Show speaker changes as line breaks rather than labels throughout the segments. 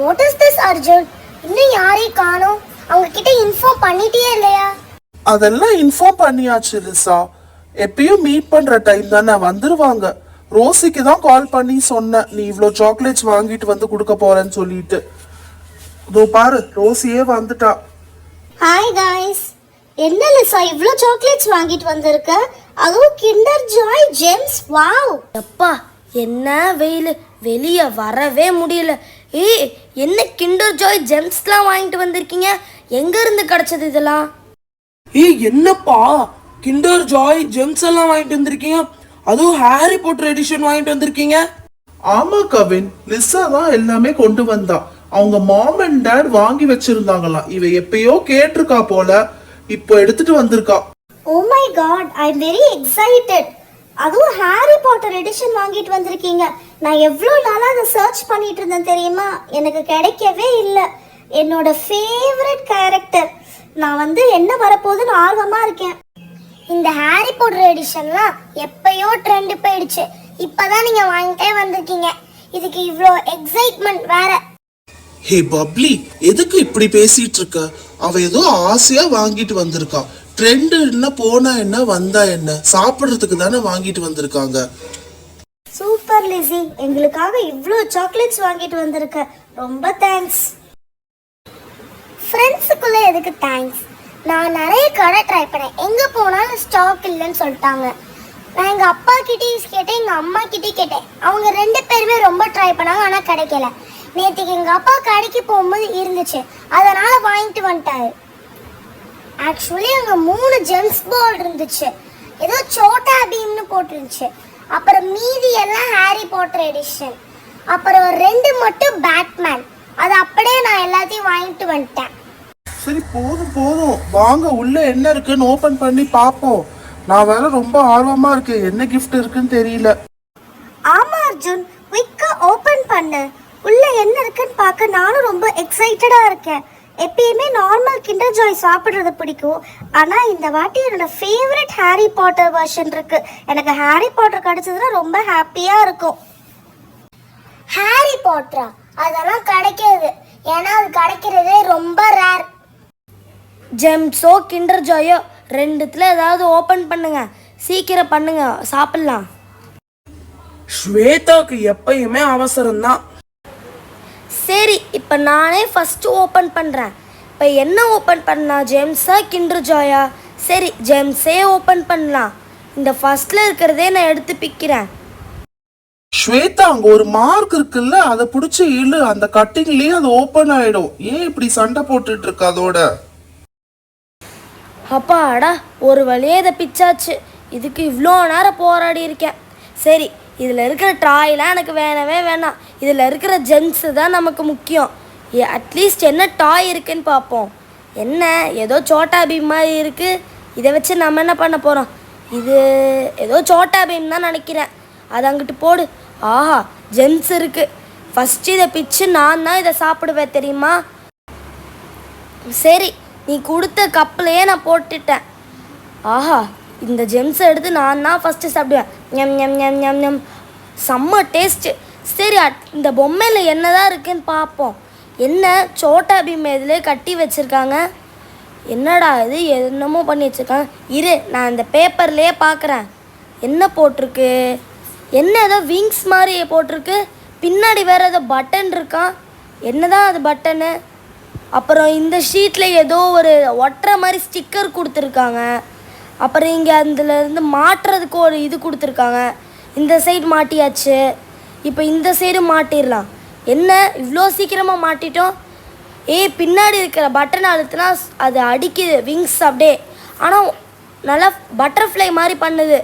What is this, Arjun? இன்னும் யாரையும் காணோம். அவங்க கிட்ட இன்ஃபார்ம் பண்ணிட்டே இல்லையா?
அதெல்லாம் இன்ஃபார்ம் பண்ணியாச்சு லிசா. எப்பயும் மீட் பண்ற டைம் தானே, வந்துருவாங்க. ரோசிக்கு தான் கால் பண்ணி சொன்னேன், நீ இவ்வளோ சாக்லேட்ஸ் வாங்கிட்டு வந்து கொடுக்க போறேன்னு சொல்லிட்டு. இதோ பாரு, ரோசியே வந்துட்டா.
Hi guys. என்ன லிசா இவ்ளோ சாக்லேட்ஸ் வாங்கிட்டு வந்திருக்க? அதுவும் கிண்டர் ஜாய் ஜெம்ஸ். வாவ்.
அப்பா என்ன வெயில், வெளியே வரவே முடியல. என்ன கிண்டர் ஜாய் ஜெம்ஸ்லாம் வாங்கிட்டு வந்திருக்கீங்க? எங்க இருந்து கிடைச்சது இதெல்லாம்?
என்னப்பா கிண்டர் ஜாய் ஜெம்ஸ் எல்லாம் வாங்கிட்டு வந்திருக்கீங்க? அதுவும் ஹாரி பாட்டர் எடிஷன் வாங்கிட்டு வந்திருக்கீங்க?
ஆமா கவின், லிசா தான் எல்லாமே கொண்டு வந்தா. அவங்க மாம் அண்ட் டாட் வாங்கி வச்சிருந்தாங்களாம். இவ எப்பயோ கேட்டிருக்கா போல, இப்போ எடுத்துட்டு வந்திருக்கா.
Oh my god, I am very excited. அதுவும் ஹாரி பாட்டர் எடிஷன் வாங்கிட்டு வந்திருக்கீங்க. நான் எவ்வளோ நாளாக அதை சர்ச் பண்ணிட்டு இருந்தேன் தெரியுமா? எனக்கு கிடைக்கவே இல்லை. என்னோட ஃபேவரட் கேரக்டர். நான் என்ன வரப்போகுதுன்னு ஆர்வமாக இருக்கேன். இந்த ஹாரி பாட்டர் எடிஷன்லாம் எப்பயோ ட்ரெண்ட் போயிடுச்சு. இப்போதான் நீங்கள் வாங்கிட்டே வந்திருக்கீங்க. இதுக்கு இவ்வளோ எக்ஸைட்மெண்ட் வேற.
ஹே பப்ளி, எதுக்கு இப்படி பேசிட்டு இருக்க? அவ ஏதோ ஆசையா வாங்கிட்டு வந்திருக்கா. ட்ரெண்ட் என்ன, போனா என்ன, வந்தா என்ன, சாப்பிடுறதுக்கு தானே வாங்கிட்டு வந்திருக்காங்க.
சூப்பர் லிஸி, எங்களுக்காக இவ்ளோ சாக்லேட்ஸ் வாங்கிட்டு வந்திருக்க. ரொம்ப தேங்க்ஸ். ஃப்ரெண்ட்ஸுக்குள்ள எதுக்கு தேங்க்ஸ்? நான் நிறைய கடை ட்ரை பண்ணேன், எங்க போனாலும் ஸ்டாக் இல்லைன்னு சொல்லிட்டாங்க. நான் எங்க அப்பா கிட்டேயும் கேட்டேன், எங்க அம்மா கிட்டேயும் கேட்டேன். அவங்க 2 பேருமே ரொம்ப ட்ரை பண்ணாங்க, ஆனா கிடைக்கல. நேற்றுக்கு எங்க அப்பா கடைக்கு போகும்போது இருந்துச்சு, அதனால வாங்கிட்டு வந்துட்டாரு. ஆக்சுவலி அங்கே 3 ஜெம்ஸ் பால் இருந்துச்சு. ஏதோ சோட்டா பீம்னு போட்டுருந்துச்சு. அப்புறம் மீதி எல்லாம் ஹாரி பாட்டர் எடிஷன். அப்புறம் 2 மட்டும் பேட்மேன். அது அப்படியே நான் எல்லாத்தையும் வாங்கிட்டு வந்துட்டேன்.
சரி போதும் போதும், வாங்க உள்ள என்ன இருக்குன்னு ஓபன் பண்ணி பார்ப்போம். நான் வேற ரொம்ப ஆர்வமா இருக்கேன், என்ன கிஃப்ட் இருக்குன்னு தெரியல.
ஆமா அர்ஜுன், குயிக்கா ஓபன் பண்ணு. உள்ள என்ன இருக்குன்னு பார்க்க நானும் ரொம்ப எக்ஸைட்டடா இருக்கேன். எப்பயுமே நார்மல் கிண்டர் ஜாய் சாப்பிட்றது பிடிக்கும், ஆனா இந்த வாட்டி என்னோட ஃபேவரட் ஹாரி பாட்டர் வெர்ஷன் இருக்கு. எனக்கு ஹாரி பாட்டர் கிடைச்சதுன்னா ரொம்ப ஹாப்பியா இருக்கும். ஹாரி பாட்டரா? அதெல்லாம் கிடைக்காது, ஏன்னா அது கிடைக்கிறதே ரொம்ப ரேர்.
ஜெம்ஸோ கிண்டர் ஜாயோ ரெண்டுத்துல ஏதாவது ஓபன் பண்ணுங்க, சீக்கிரம் பண்ணுங்க, சாப்பிடலாம்.
ஸ்வேதாக்கு எப்பயுமே அவசரம் தான்.
சரி, இப்போ நானே ஃபஸ்ட்டு ஓப்பன் பண்ணுறேன். இப்போ என்ன ஓப்பன் பண்ணலாம், ஜெம்ஸா கிண்டர் ஜாயா? சரி, ஜெம்ஸே ஓப்பன் பண்ணலாம். இந்த ஃபர்ஸ்ட்ல இருக்கிறதே நான் எடுத்து பிக்கிறேன்.
ஸ்வேதா, அங்க ஒரு மார்க் இருக்குல்ல, அதை பிடிச்சி இழு. அந்த கட்டிங்லயே அது ஓப்பன் ஆயிடும். ஏன் இப்படி சண்டை போட்டுட்டு இருக்க அதோட?
அப்பாடா, ஒரு வழியே இதை பிச்சாச்சு. இதுக்கு இவ்வளோ நேரம் போராடி இருக்கேன். சரி, இதில் இருக்கிற டாய்லாம் எனக்கு வேணவே வேணாம். இதில் இருக்கிற ஜெம்ஸு தான் நமக்கு முக்கியம். அட்லீஸ்ட் என்ன டாய் இருக்குன்னு பார்ப்போம். என்ன ஏதோ சோட்டா பீம் மாதிரி இருக்குது. இதை வச்சு நம்ம என்ன பண்ண போகிறோம்? இது ஏதோ சோட்டா பீம் தான் நினைக்கிறேன். அது அங்கிட்டு போடு. ஆஹா, ஜெம்ஸ் இருக்குது. ஃபஸ்ட்டு இதை பிச்சு நான் தான் இதை சாப்பிடுவேன் தெரியுமா? சரி, நீ கொடுத்த கப்பிலையே நான் போட்டுட்டேன். ஆஹா, இந்த ஜெம்ஸை எடுத்து நான் தான் ஃபஸ்ட்டு சாப்பிடுவேன். ஞம் ஞம் ஞம் ஞம் ஞம், செம்ம டேஸ்ட்டு. சரி, இந்த பொம்மையில் என்ன தான் இருக்குன்னு பார்ப்போம். என்ன சோட்டா பீம் இதிலே கட்டி வச்சுருக்காங்க. என்னடா இது, என்னமோ பண்ணி வச்சுருக்காங்க. இரு, நான் இந்த பேப்பர்லேயே பார்க்குறேன் என்ன போட்டிருக்கு. என்ன ஏதோ விங்ஸ் மாதிரி போட்டிருக்கு. பின்னாடி வேறு ஏதோ பட்டன் இருக்கான். என்ன தான் அது பட்டனு? அப்புறம் இந்த ஷீட்டில் ஏதோ ஒரு ஒட்டுற மாதிரி ஸ்டிக்கர் கொடுத்துருக்காங்க. அப்புறம் இங்கே அதுலேருந்து மாட்டுறதுக்கு ஒரு இது கொடுத்துருக்காங்க. இந்த சைடு மாட்டியாச்சு. இப்போ இந்த சைடு மாட்டிடலாம். என்ன இவ்வளோ சீக்கிரமாக மாட்டிட்டோம்? பின்னாடி இருக்கிற பட்டன் அழுத்துனா அது அடிக்குது விங்ஸ் அப்படியே. ஆனால் நல்லா பட்டர்ஃப்ளை மாதிரி பண்ணுது.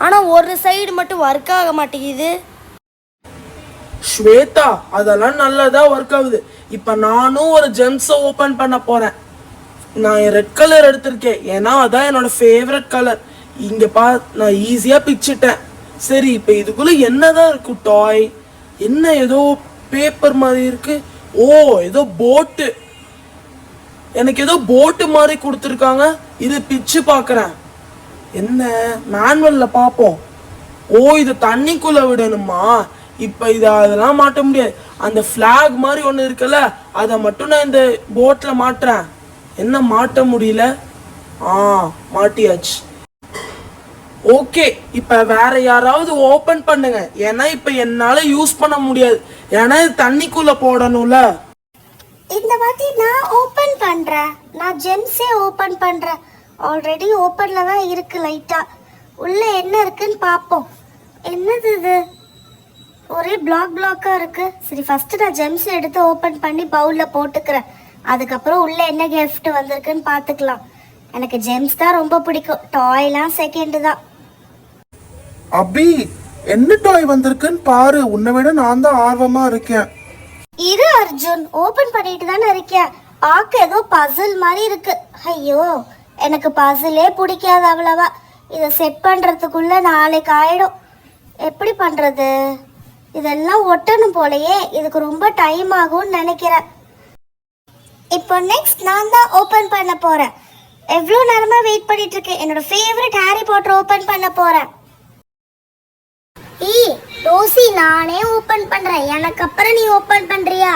ஆனால் ஒரு சைடு மட்டும் ஒர்க் ஆக மாட்டேங்குது.
ஸ்வேதா, அதெல்லாம் நல்லதா ஒர்க் ஆகுது. இப்போ நானும் ஒரு ஜெம்ஸை ஓப்பன் பண்ண போகிறேன். நான் ரெட் கலர் எடுத்திருக்கேன், ஏன்னா அதான் என்னோட ஃபேவரட் கலர். இங்கே நான் ஈஸியாக பிச்சுட்டேன். சரி, இப்போ இதுக்குள்ளே என்னதான் இருக்கு டாய்? என்ன ஏதோ பேப்பர் மாதிரி இருக்கு. ஓ, ஏதோ போட்டு. எனக்கு ஏதோ போட்டு மாதிரி கொடுத்துருக்காங்க. இது பிச்சு பார்க்குறேன். என்ன மேனுவல்ல பார்ப்போம். ஓ, இது தண்ணிக்குள்ளே விடணுமா? இப்போ இதை அதெல்லாம் மாட்ட முடியாது. அந்த ஃபிளாக் மாதிரி ஒன்று இருக்குல்ல அதை மட்டும் நான் இந்த போட்டில் மாட்டுறேன். என்ன மாட்ட முடியல? மாட்டியாச்சு. ஓகே, இப்போ வேற யாராவது ஓப்பன் பண்ணுங்க. ஏன்னா இப்போ என்னால் யூஸ் பண்ண முடியாது. ஏன்னா இது தண்ணிக்குள்ளே போடணும்ல.
இந்த வாட்டி நான் ஓபன் பண்றேன். நான் ஜெம்ஸே ஓபன் பண்றேன். ஆல்ரெடி ஓபன்ல தான் இருக்கு லைட்டா. உள்ள என்ன இருக்குன்னு பாப்போம். என்னது இது? ஒரே பிளாக்கா இருக்கு. சரி, ஃபர்ஸ்ட் நான் ஜெம்ஸ் எடுத்து ஓபன் பண்ணி பவுல்ல போட்டுக்கிறேன். அதுக்கப்புறம் உள்ள என்ன கிஃப்ட் வந்திருக்குன்னு பாத்துக்கலாம். எனக்கு ஜெம்ஸ் தான் ரொம்ப பிடிக்கும். டாய்லாம் செகண்ட் தான்.
அபி, என்ன டாய் வந்திருக்குன்னு பாரு. உன்னை விட நான் தான் ஆர்வமா இருக்கேன்.
இரு அர்ஜுன், ஓபன் பண்ணிட்டு தானே இருக்கேன். பார்க்க ஏதோ பசில் மாதிரி இருக்கு. ஐயோ, எனக்கு பசிலே பிடிக்காது அவ்வளவா. இதை செட் பண்றதுக்குள்ள நாளைக்கு ஆயிடும். எப்படி பண்றது? இதெல்லாம் ஒட்டணும் போலயே. இதுக்கு ரொம்ப டைம் ஆகும்னு நினைக்கிறேன். இப்போ நெக்ஸ்ட் நான் தான் ஓபன் பண்ண போறேன். எவ்வளோ நேரமா வெயிட் பண்ணிட்டு இருக்கேன். என்னோட ஃபேவரட் ஹாரி பாட்டர் ஓபன் பண்ண போறேன். ரோசி, நானே ஓபன் பண்றேன். எனக்கு அப்புறம் நீ ஓபன் பண்றியா?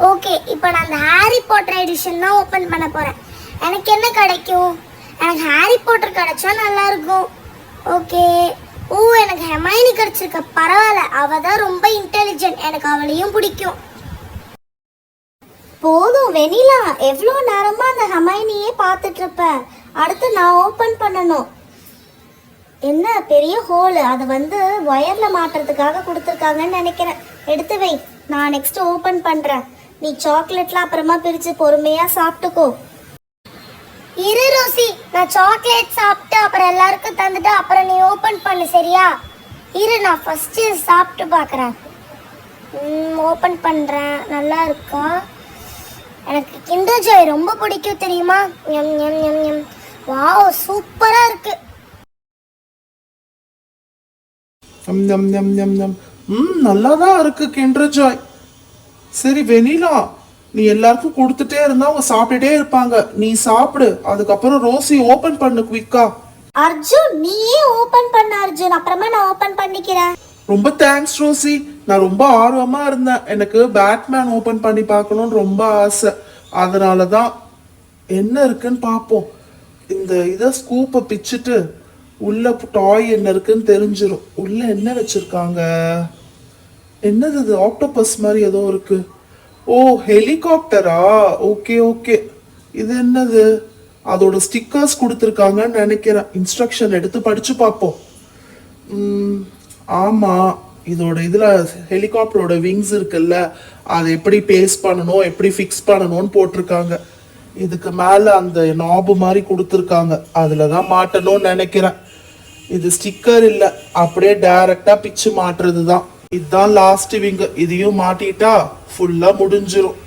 ஓகே, இப்போ நான் அந்த ஹாரி பாட்டர் எடிஷன் தான் ஓபன் பண்ண போறேன். எனக்கு என்ன கிடைக்கும்? எனக்கு ஹாரி பாட்டர் கிடைச்சா நல்லா இருக்கும். ஓகே. எனக்கு ஹெர்மைனி கிடைச்சிருக்க. பரவாயில்ல, அவ தான் ரொம்ப இன்டெலிஜென்ட். எனக்கு அவளையும் பிடிக்கும். போதும் வெனிலா, எவ்வளோ நேரமா அந்த ஹெர்மைனியே பார்த்துட்டு இருப்ப. அடுத்து நான் ஓபன் பண்ணணும். என்ன பெரிய ஹோல், அது வந்து ஒயர்ல மாட்டுறதுக்காக கொடுத்துருக்காங்கன்னு நினைக்கிறேன். எடுத்து வை, நான் நெக்ஸ்ட் ஓபன் பண்றேன். நீ சாக்லேட்லாம் அப்புறமா பிரிச்சு பொறுமையா சாப்பிட்டுக்கோ. இரு ரோசி, நான் சாக்லேட் சாப்பிட்டு அப்புறம் எல்லாருக்கும் தந்துட்டு அப்புறம் நீ ஓபன் பண்ணு, சரியா? இரு, நான் ஃபர்ஸ்ட் சாப்பிட்டு பார்க்குறேன். ஓபன் பண்றேன். நல்லா இருக்கா? எனக்கு கிண்டர் ஜாய் ரொம்ப பிடிக்கும் தெரியுமா? M M M M. Wow, சூப்பரா இருக்கு.
நல்லாதான் இருக்கு கிண்டர் ஜாய். சரி வெனிலா, நீ எல்லாருக்கும் கொடுத்துட்டே இருந்தா அவங்க சாப்பிட்டுட்டே இருப்பாங்க. நீ சாப்பிடு, அதுக்கப்புறம் ரோசி ஓபன் பண்ணு குவிக்கா.
அர்ஜுன், நீயே ஓபன் பண்ண அர்ஜுன், அப்புறமா நான் ஓபன் பண்ணிக்கிறேன்.
ரொம்ப தேங்க்ஸ் ரோசி. நான் ரொம்ப ஆர்வமா இருந்தேன். எனக்கு பேட்மேன் ஓபன் பண்ணி பார்க்கணும்னு ரொம்ப ஆசை. அதனாலதான் என்ன இருக்குன்னு பார்ப்போம். இந்த இதை ஸ்கூப்பை பிச்சுட்டு உள்ள டாய் என்ன இருக்குன்னு தெரிஞ்சிடும். உள்ள என்ன வச்சிருக்காங்க? என்னது இது? ஆக்டோபஸ் மாதிரி ஏதோ இருக்கு. ஓ, ஹெலிகாப்டரா? Okay okay. இது என்னது? அதோட ஸ்டிக்கர்ஸ் கொடுத்துருக்காங்கன்னு நினைக்கிறேன். இன்ஸ்ட்ரக்ஷன் எடுத்து படிச்சு பார்ப்போம். ஆமா, இதோட இதுல ஹெலிகாப்டரோட விங்ஸ் இருக்குல்ல, அதை எப்படி பேஸ் பண்ணணும், எப்படி ஃபிக்ஸ் பண்ணணும்னு போட்டிருக்காங்க. இதுக்கு மேல அந்த நாபு மாதிரி கொடுத்துருக்காங்க. அதுலதான் மாட்டணும்னு நினைக்கிறேன். இது ஸ்டிக்கர் இல்ல, அப்படியே டைரக்டா பிச்சு மாட்டுறது தான். இதுதான் லாஸ்ட் விங். இதையும் மாட்டிட்டா ஃபுல்லா முடிஞ்சிரும்.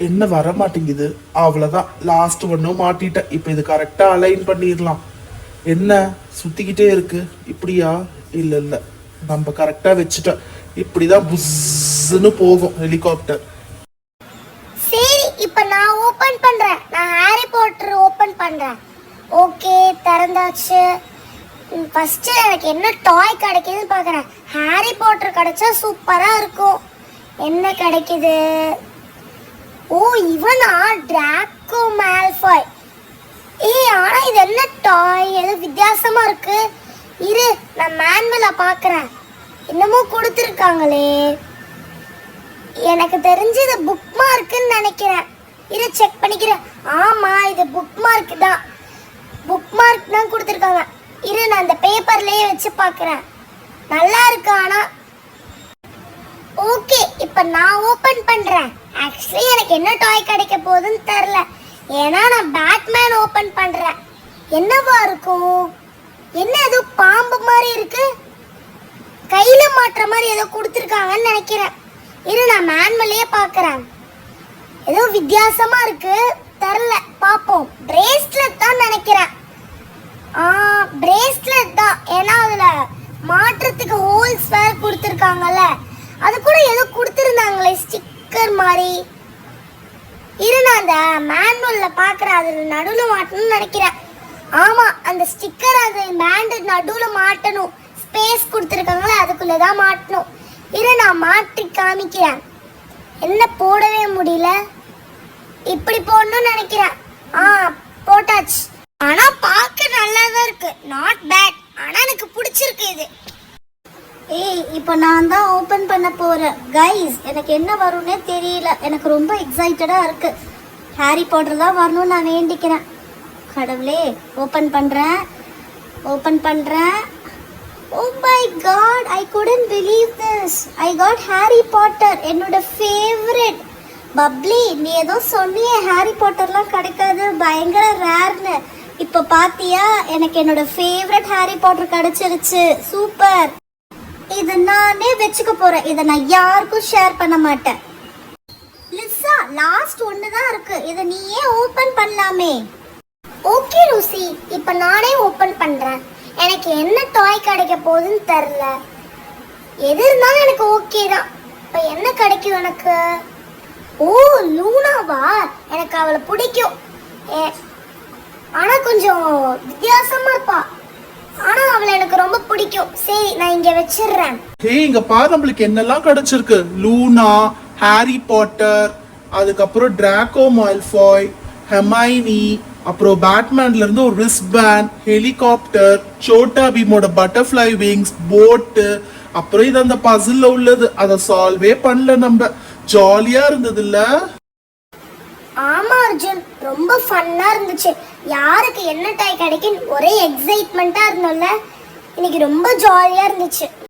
என்ன வர மாட்டேங்குது? அவ்வளவுதான், லாஸ்ட் ஒன்னும் மாட்டிட்டேன். இப்போ இது கரெக்டா அலைன் பண்ணிடலாம். என்ன சுத்திக்கிட்டே இருக்கு? இப்படியா? இல்ல இல்ல, நம்ம கரெக்டா வச்சுட்டோம். இப்படிதான் புஸ்ன்னு போகும் ஹெலிகாப்டர்.
சரி, இப்போ நான் ஓபன் பண்றேன். நான் ஹாரி பாட்டர் ஓபன் பண்றேன். ஓகே, திறந்தாச்சு. ஃபர்ஸ்ட் எனக்கு என்ன டாய் கிடைக்குதுன்னு பார்க்குறேன். ஹாரி பாட்டர் கிடைச்சா சூப்பரா இருக்கும். என்ன கிடைக்குது? ஓ, இவனா? Draco Malfoy. ஆனா இது என்ன டாய்? ஏதோ வித்தியாசமா இருக்கு. இரு, நான் மேனுவலா பார்க்குறேன். என்னமோ கொடுத்துருக்காங்களே. எனக்கு தெரிஞ்சு இது புக் மார்க்குன்னு நினைக்கிறேன். இரு, செக் பண்ணிக்கிறேன். ஆமா, இது புக் மார்க் தான். புக் மார்க் தான் கொடுத்துருக்காங்க. இரு, நான் அந்த பேப்பர்லயே வச்சு பார்க்குறேன். நல்லா இருக்கு. ஆனா ஓகே, இப்போ நான் ஓபன் பண்றேன். ஆக்சுவலி எனக்கு என்ன டாய் கிடைக்க போகுதுன்னு தெரியல. ஏன்னா நான் பேட்மேன் ஓபன் பண்றேன். என்னவா இருக்கும்? என்ன ஏதோ பாம்பு மாதிரி இருக்கு. கையில மாட்டுற மாதிரி ஏதோ கொடுத்துருக்காங்கன்னு நினைக்கிறேன். இரு, நான் மேனுவலையே பார்க்குறேன். ஏதோ வித்தியாசமா இருக்கு, தெரியல, பார்ப்போம். பிரேஸ்லெட் தான் நினைக்கிறேன். பிரேஸ்லெட் தான். ஏன்னா அதுல மாற்றத்துக்கு ஹோல்ஸ் வேற கொடுத்துருக்காங்கல்ல. அது கூட ஏதோ கொடுத்துருந்தாங்களே ஸ்டிக்கர் மாதிரி. இரு, நான் அந்த மேனுவல்ல பார்க்குறேன். அதுல நடுவில் மாட்டணும்னு நினைக்கிறேன். ஆமா, அந்த ஸ்டிக்கர் அது பேண்ட் நடுவில் மாட்டணும். ஸ்பேஸ் கொடுத்துருக்காங்களே, அதுக்குள்ளதான் மாட்டணும். இரு, நான் மாற்றி காமிக்கிறேன். என்ன போடவே முடியல. இப்படி போடணும்னு நினைக்கிறேன். போட்டாச்சு. ஆனா பார்க்க நல்லா தான் இருக்கு. Not bad. ஆனா எனக்கு பிடிச்சிருக்கு இது.
இப்போ நான் தான் ஓபன் பண்ண போறேன். கைஸ், எனக்கு என்ன வரும்னே தெரியல. எனக்கு ரொம்ப எக்ஸைட்டடா இருக்கு. ஹாரி பாட்டர் தான் வரணும்னு நான் வேண்டிக்கிறேன். கடவுளே, ஓபன் பண்றேன். Oh my god, I couldn't believe this. I got Harry Potter, என்னோட ஃபேவரட். பப்ளி, நீ ஏதோ சொன்னியே ஹாரி பாட்டர்லாம் கிடைக்காது, பயங்கர ரேர்னு. இப்போ பாத்தியா, எனக்கு என்னோட ஃபேவரட் ஹாரி பாட்டர் கிடைச்சிருச்சு. சூப்பர். இதை நானே வச்சுக்க போறேன். இதை நான் யாருக்கும் ஷேர் பண்ண மாட்டேன். லிசா, லாஸ்ட் ஒன்று தான் இருக்கு. இதை நீயே ஓபன் பண்ணலாமே.
ஓகே ரோசி, இப்போ நானே ஓபன் பண்றேன். எனக்கு என்ன டாய் கிடைக்க போகுதுன்னு தெரியல. எது இருந்தாலும் எனக்கு ஓகே தான். இப்போ என்ன கிடைக்கும் எனக்கு? ஓ, லூனாவா? எனக்கு அவளை பிடிக்கும். ஆனா கொஞ்சம் வித்தியாசமா இருப்பா. ஆனா அவளை எனக்கு ரொம்ப பிடிக்கும். சரி, நான் இங்க வச்சிடுறேன்.
இங்க பாரு, நம்மளுக்கு என்னெல்லாம் கிடைச்சிருக்கு. லூனா, ஹாரி பாட்டர், அதுக்கப்புறம் டிராக்கோ மால்ஃபாய், ஹெர்மைனி, அப்புறம் பேட்மேன்ல இருந்து ஒரு ரிஸ்ட் பேண்ட், ஹெலிகாப்டர், சோட்டா பீமோட பட்டர்ஃப்ளை விங்ஸ், போட்டு, அப்புறம் இது அந்த பசில்ல உள்ளது. அதை சால்வே பண்ணல நம்ம. ஜாலியா இருந்தது இல்ல?
ஆமா அர்ஜுன், ரொம்ப ஃபன்னா இருந்துச்சு. யாருக்கு என்ன டாய் கிடைக்கும் ஒரே எக்ஸைட்மெண்ட்டா இருந்தோம்ல. இன்னைக்கு ரொம்ப ஜாலியா இருந்துச்சு.